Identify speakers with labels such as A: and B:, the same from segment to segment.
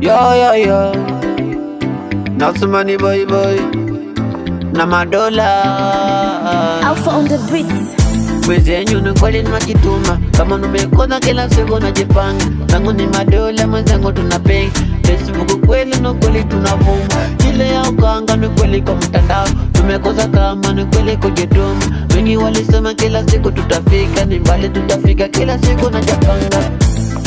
A: Yo, nasema ni boy na madola
B: Alpha on the beats.
A: mwezenyu ni kweli tunajituma, kama numekona kila siku najipanga. Tangu ni madola mwenzangu tunapeng Facebook kweli ni kweli tunavuma. Ile ya ukanga ni kweli kwa mtandao, tumekosa kama ni kweli kujituma. Wengi walisema kila siku tutafika, ni mbali tutafika, kila siku najipanga.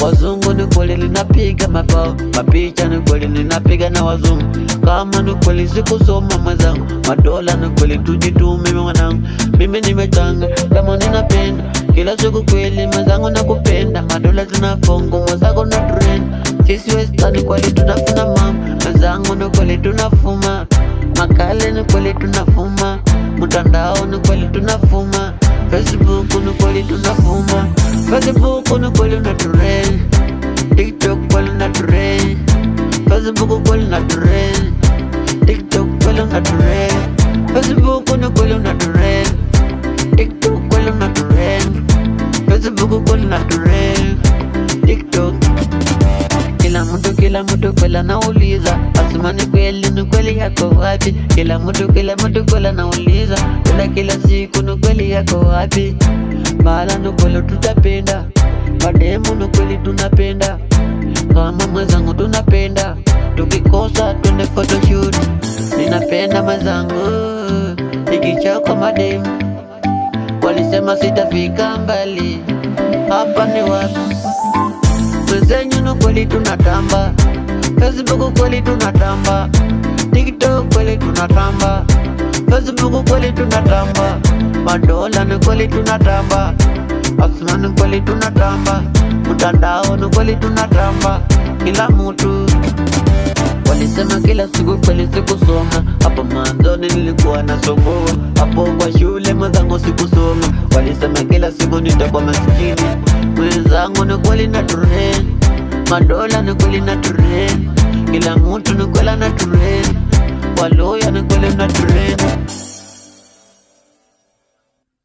A: Wazungu ni kweli linapiga mabao, mapicha ni kweli linapiga na wazungu. Kama ni kweli sikusoma mwenzangu, madola ni kweli tujitume mwanangu. Mimi nimechanga kama ninapenda, kila siku kweli mwenzangu nakupenda. Madola tunafongo mwenzangu na trend, sisi westani kweli tunafuna mama. Mwenzangu ni kweli tunafuma, makale ni kweli tunafuma. Mtandao ni kweli tunafuma, Facebook ni kweli tunafuma. Facebook ni kweli na trend, TikTok kweli na trend. Facebook kweli na trend, TikTok kweli na trend. Facebook ni kweli na trend, TikTok kweli na trend. Facebook kweli na trend, TikTok. Kila mtu kweli anauliza, asema ni kweli yako wapi? Kila mtu kweli anauliza, kila siku ni kweli yako wapi? Mala ni kweli tutapenda, mademu ni kweli tunapenda, kama mwenzangu tunapenda. Tukikosa twende photoshoot, ninapenda mwenzangu ikichoko mademu. Walisema sitafika mbali, hapa ni wapi? Mwenzenyu ni kweli tunatamba, Facebook kweli tunatamba, TikTok kweli tunatamba, Facebook kweli tunatamba. Madola ni kweli tunatamba, asma ni kweli tunatamba, mtandao ni kweli tunatamba. Kila mtu walisema kila siku kweli sikusoma, hapo mwanzoni nilikuwa nasumbuka, hapo kwa shule mwenzangu sikusoma. Walisema kila siku nitakuwa maskini, mwenzangu ni kweli na trend. Madola ni kweli na trend, kila mtu ni kweli na trend, waloya ni kweli na trend.